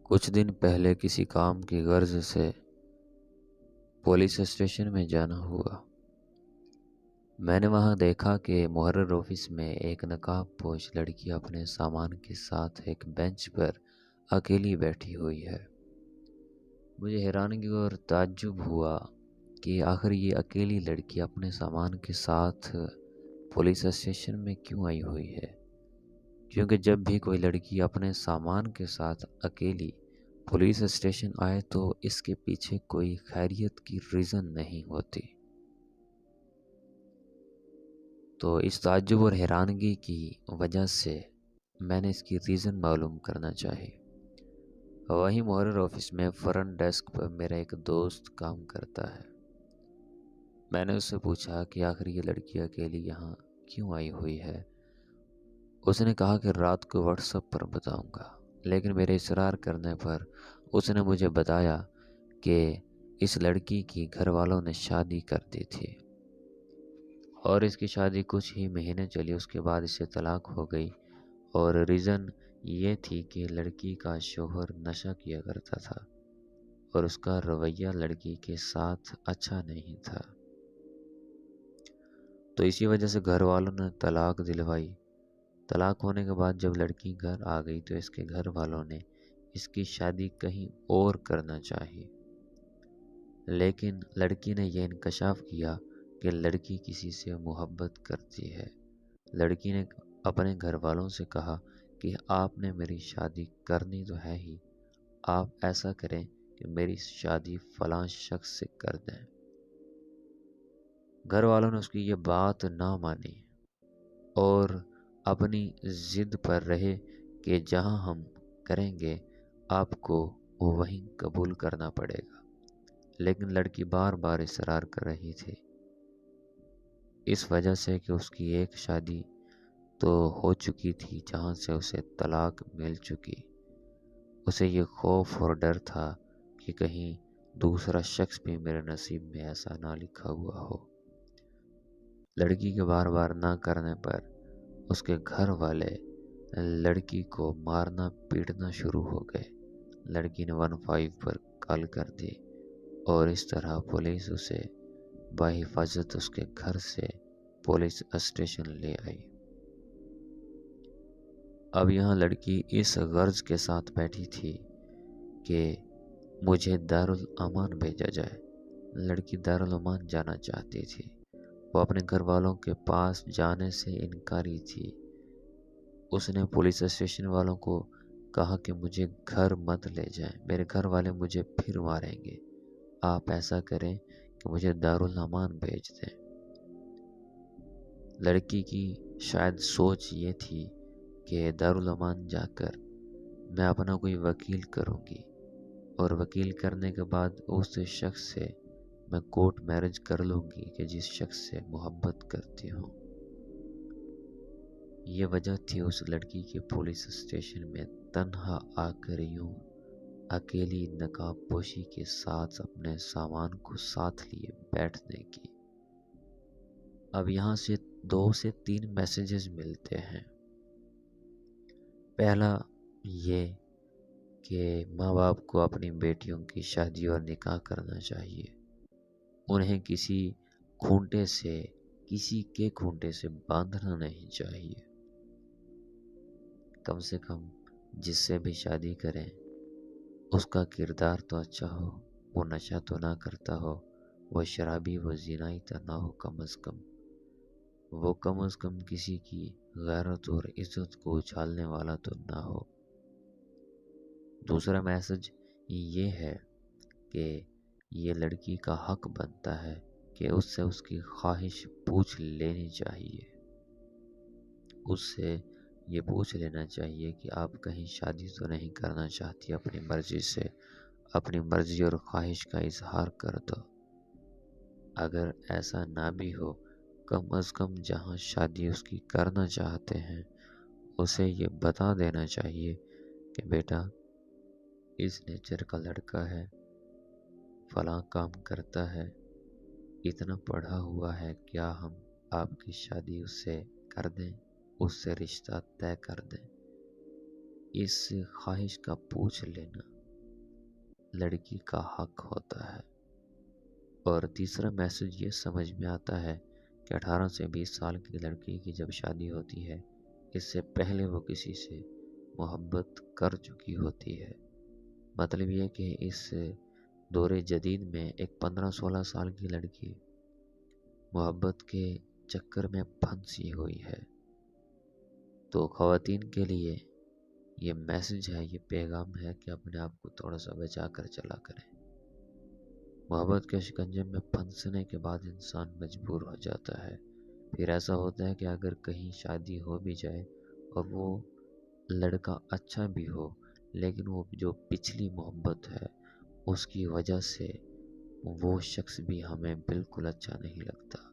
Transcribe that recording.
کچھ دن پہلے کسی کام کی غرض سے پولیس اسٹیشن میں جانا ہوا۔ میں نے وہاں دیکھا کہ محرر آفس میں ایک نقاب پوش لڑکی اپنے سامان کے ساتھ ایک بینچ پر اکیلی بیٹھی ہوئی ہے۔ مجھے حیرانگی اور تعجب ہوا کہ آخر یہ اکیلی لڑکی اپنے سامان کے ساتھ پولیس اسٹیشن میں کیوں آئی ہوئی ہے، کیونکہ جب بھی کوئی لڑکی اپنے سامان کے ساتھ اکیلی پولیس اسٹیشن آئے تو اس کے پیچھے کوئی خیریت کی ریزن نہیں ہوتی۔ تو اس تعجب اور حیرانگی کی وجہ سے میں نے اس کی ریزن معلوم کرنا چاہی۔ وہیں محرر آفس میں فرنٹ ڈیسک پر میرا ایک دوست کام کرتا ہے۔ میں نے اس سے پوچھا کہ آخر یہ لڑکی اکیلی یہاں کیوں آئی ہوئی ہے۔ اس نے کہا کہ رات کو واٹس ایپ پر بتاؤں گا، لیکن میرے اصرار کرنے پر اس نے مجھے بتایا کہ اس لڑکی کی گھر والوں نے شادی کر دی تھی اور اس کی شادی کچھ ہی مہینے چلی، اس کے بعد اسے طلاق ہو گئی، اور ریزن یہ تھی کہ لڑکی کا شوہر نشہ کیا کرتا تھا اور اس کا رویہ لڑکی کے ساتھ اچھا نہیں تھا، تو اسی وجہ سے گھر والوں نے طلاق دلوائی۔ طلاق ہونے کے بعد جب لڑکی گھر آ گئی تو اس کے گھر والوں نے اس کی شادی کہیں اور کرنا چاہی، لیکن لڑکی نے یہ انکشاف کیا کہ لڑکی کسی سے محبت کرتی ہے۔ لڑکی نے اپنے گھر والوں سے کہا کہ آپ نے میری شادی کرنی تو ہے ہی، آپ ایسا کریں کہ میری شادی فلاں شخص سے کر دیں۔ گھر والوں نے اس کی یہ بات نہ مانی اور اپنی ضد پر رہے کہ جہاں ہم کریں گے آپ کو وہیں قبول کرنا پڑے گا، لیکن لڑکی بار بار اصرار کر رہی تھی، اس وجہ سے کہ اس کی ایک شادی تو ہو چکی تھی جہاں سے اسے طلاق مل چکی۔ اسے یہ خوف اور ڈر تھا کہ کہیں دوسرا شخص بھی میرے نصیب میں ایسا نہ لکھا ہوا ہو۔ لڑکی کے بار بار نہ کرنے پر اس کے گھر والے لڑکی کو مارنا پیٹنا شروع ہو گئے۔ لڑکی نے 15 پر کال کر دی اور اس طرح پولیس اسے بحفاظت اس کے گھر سے پولیس اسٹیشن لے آئی۔ اب یہاں لڑکی اس غرض کے ساتھ بیٹھی تھی کہ مجھے دارالامان بھیجا جائے۔ لڑکی دارالامان جانا چاہتی تھی، وہ اپنے گھر والوں کے پاس جانے سے انکاری تھی۔ اس نے پولیس اسٹیشن والوں کو کہا کہ مجھے گھر مت لے جائیں، میرے گھر والے مجھے پھر ماریں گے، آپ ایسا کریں کہ مجھے دارالامان بھیج دیں۔ لڑکی کی شاید سوچ یہ تھی کہ دارالامان جا کر میں اپنا کوئی وکیل کروں گی اور وکیل کرنے کے بعد اس شخص سے میں کورٹ میرج کر لوں گی کہ جس شخص سے محبت کرتی ہوں۔ یہ وجہ تھی اس لڑکی کے پولیس اسٹیشن میں تنہا آ کر یوں اکیلی نقاب پوشی کے ساتھ اپنے سامان کو ساتھ لیے بیٹھنے کی۔ اب یہاں سے 2 سے 3 میسیجز ملتے ہیں۔ پہلا یہ کہ ماں باپ کو اپنی بیٹیوں کی شادی اور نکاح کرنا چاہیے، انہیں کسی کے کھونٹے سے باندھنا نہیں چاہیے۔ کم سے کم جس سے بھی شادی کریں اس کا کردار تو اچھا ہو، وہ نشہ تو نہ کرتا ہو، وہ شرابی و زینائی تو نہ ہو، کم از کم کسی کی غیرت اور عزت کو اچھالنے والا تو نہ ہو۔ دوسرا میسج یہ ہے کہ یہ لڑکی کا حق بنتا ہے کہ اس سے اس کی خواہش پوچھ لینی چاہیے، اس سے یہ پوچھ لینا چاہیے کہ آپ کہیں شادی تو نہیں کرنا چاہتی اپنی مرضی سے، اپنی مرضی اور خواہش کا اظہار کر دو۔ اگر ایسا نہ بھی ہو، کم از کم جہاں شادی اس کی کرنا چاہتے ہیں اسے یہ بتا دینا چاہیے کہ بیٹا اس نیچر کا لڑکا ہے، فلاں کام کرتا ہے، اتنا پڑھا ہوا ہے، کیا ہم آپ کی شادی اس سے کر دیں، اس سے رشتہ طے کر دیں۔ اس خواہش کا پوچھ لینا لڑکی کا حق ہوتا ہے۔ اور تیسرا میسج یہ سمجھ میں آتا ہے کہ 18 سے 20 سال کی لڑکی کی جب شادی ہوتی ہے، اس سے پہلے وہ کسی سے محبت کر چکی ہوتی ہے۔ مطلب یہ کہ اس دور جدید میں ایک 15-16 سال کی لڑکی محبت کے چکر میں پھنسی ہوئی ہے۔ تو خواتین کے لیے یہ میسج ہے، یہ پیغام ہے کہ اپنے آپ کو تھوڑا سا بچا کر چلا کریں۔ محبت کے شکنجے میں پھنسنے کے بعد انسان مجبور ہو جاتا ہے۔ پھر ایسا ہوتا ہے کہ اگر کہیں شادی ہو بھی جائے اور وہ لڑکا اچھا بھی ہو، لیکن وہ جو پچھلی محبت ہے اس کی وجہ سے وہ شخص بھی ہمیں بالکل اچھا نہیں لگتا۔